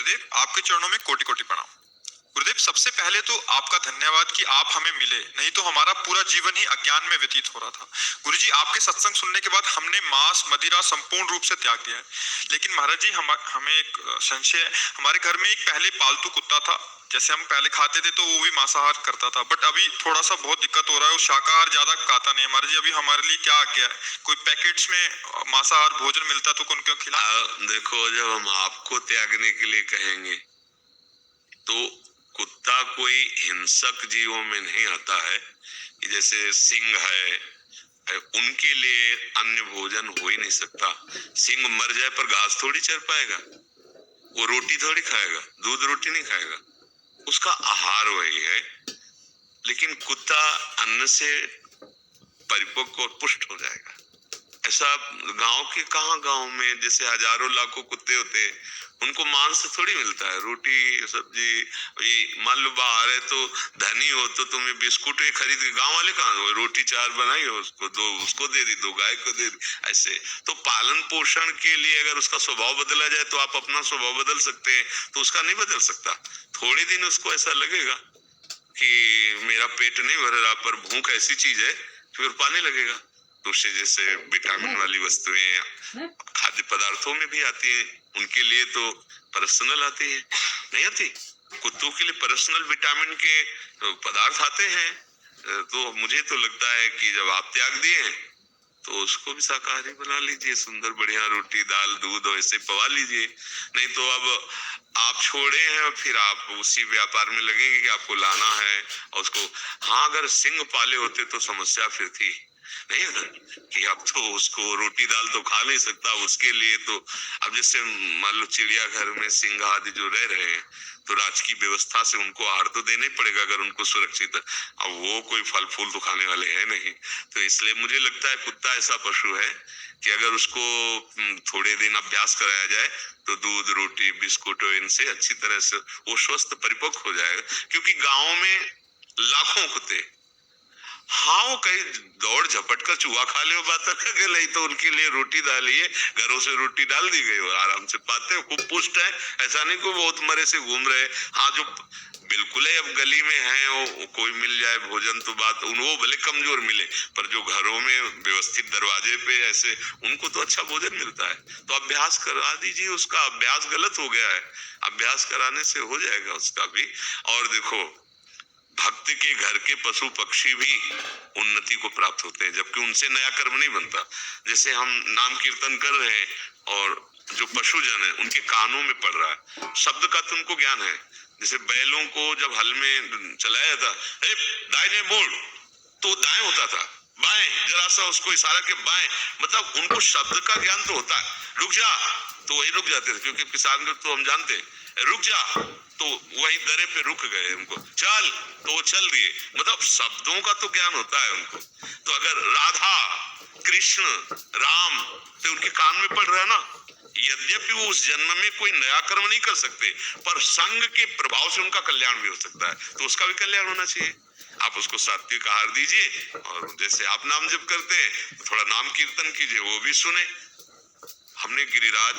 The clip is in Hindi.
गुरुदेव, आपके चरणों में कोटि कोटि प्रणाम। गुरुदेव, सबसे पहले तो आपका धन्यवाद कि आप हमें मिले, नहीं तो हमारा पूरा जीवन ही अज्ञान में व्यतीत हो रहा था। गुरुजी, आपके सत्संग सुनने के बाद हमने मांस मदिरा संपूर्ण रूप से त्याग दिया है। लेकिन महाराज जी, हमें एक संशय है। हमारे घर में एक पहले पालतू कुत्ता था, जैसे हम पहले खाते थे तो वो भी मांसाहार करता था, बट अभी थोड़ा सा बहुत दिक्कत हो रहा है, वो शाकाहार ज्यादा खाता नहीं है। महाराज जी, अभी हमारे लिए क्या आज्ञा है? कोई पैकेट्स में मांसाहार भोजन मिलता तो उनको खिला। देखो, जब हम आपको त्यागने के लिए कहेंगे तो कुत्ता कोई हिंसक जीवों में नहीं आता है। जैसे सिंह है, उनके लिए अन्य भोजन हो ही नहीं सकता। सिंह मर जाए पर घास थोड़ी चर पाएगा, वो रोटी थोड़ी खाएगा, दूध रोटी नहीं खाएगा, उसका आहार वही है। लेकिन कुत्ता अन्न से परिपक्व और पुष्ट हो जाएगा। ऐसा गांव के गांव में जैसे हजारों लाखों कुत्ते होते हैं, उनको मांस थोड़ी मिलता है, रोटी सब्जी। ये मान लो बाहर है तो धनी हो तो तुम्हें बिस्कुट ही खरीद के, गांव वाले कहाँ हो, रोटी चार बनाई हो, उसको दो, उसको दे दी, दो गाय को दे दी। ऐसे तो पालन पोषण के लिए अगर उसका स्वभाव बदला जाए तो आप अपना स्वभाव बदल सकते हैं, तो उसका नहीं बदल सकता। थोड़े दिन उसको ऐसा लगेगा कि मेरा पेट नहीं भर रहा, पर भूख ऐसी चीज है फिर पाने लगेगा। तो उससे जैसे विटामिन वाली वस्तुएं खाद्य पदार्थों में भी आती हैं, उनके लिए तो पर्सनल आती है, नहीं आती। कुत्तों के लिए पर्सनल विटामिन के पदार्थ आते हैं। तो मुझे तो लगता है कि जब आप त्याग दिए हैं तो उसको भी शाकाहारी बना लीजिए, सुंदर बढ़िया रोटी दाल दूध ऐसे पवा लीजिए। नहीं तो अब आप छोड़े हैं और फिर आप उसी व्यापार में लगेंगे कि आपको लाना है और उसको। हाँ, अगर सिंह पाले होते तो समस्या फिर थी नहीं है कि अब तो उसको रोटी दाल तो खा नहीं सकता, उसके लिए तो अब जैसे मान लो चिड़ियाघर में सिंह आदि जो रह रहे हैं तो राजकीय व्यवस्था से उनको आहार तो देना ही पड़ेगा अगर उनको सुरक्षित। अब वो कोई फल फूल तो खाने वाले हैं नहीं, तो इसलिए मुझे लगता है कुत्ता ऐसा पशु है कि अगर उसको थोड़े दिन अभ्यास कराया जाए तो दूध रोटी बिस्कुट इनसे अच्छी तरह से वो स्वस्थ परिपक्व हो जाएगा। क्योंकि गाँव में लाखों कुत्ते, हाँ वो कहीं दौड़ झपट कर चूहा खा ले, बात अलग है, नहीं तो उनके लिए रोटी डालिए, घरों से रोटी डाल दी गई और आराम से पाते हैं, खूब पुष्ट है। ऐसा नहीं को बहुत मरे से घूम रहे। हाँ, जो बिल्कुल है अब गली में है वो कोई मिल जाए भोजन तो बात, वो भले कमजोर मिले, पर जो घरों में व्यवस्थित दरवाजे पे ऐसे उनको तो अच्छा भोजन मिलता है। तो अभ्यास करा दीजिए, उसका अभ्यास गलत हो गया है, अभ्यास कराने से हो जाएगा उसका भी। और देखो, भक्त के घर के पशु पक्षी भी उन्नति को प्राप्त होते हैं, जबकि उनसे नया कर्म नहीं बनता। जैसे हम नाम कीर्तन कर रहे हैं और जो पशुजन है उनके कानों में पड़ रहा है, शब्द का तो उनको ज्ञान है। जैसे बैलों को जब हल में चलाया था, दाहिने मोड़, तो दाएं होता था, बाएं जरा सा उसको इशारा के बाएं, मतलब उनको शब्द का ज्ञान तो होता है। रुक जा तो वही रुक जाते थे, क्योंकि किसान तो हम जानते हैं, रुक जा तो वही दरे पे रुक गए। उनको चल तो वो चल दिए, मतलब शब्दों का तो ज्ञान होता है उनको। तो अगर राधा कृष्ण राम तो उनके कान में पड़ रहा है ना, यद्यपि वो उस जन्म में कोई नया कर्म नहीं कर सकते, पर संग के प्रभाव से उनका कल्याण भी हो सकता है, तो उसका भी कल्याण होना चाहिए। आप उसको सात्विक आहार दीजिए, और जैसे आप नाम जप करते हैं तो थोड़ा नाम कीर्तन कीजिए, वो भी सुने। हमने गिरिराज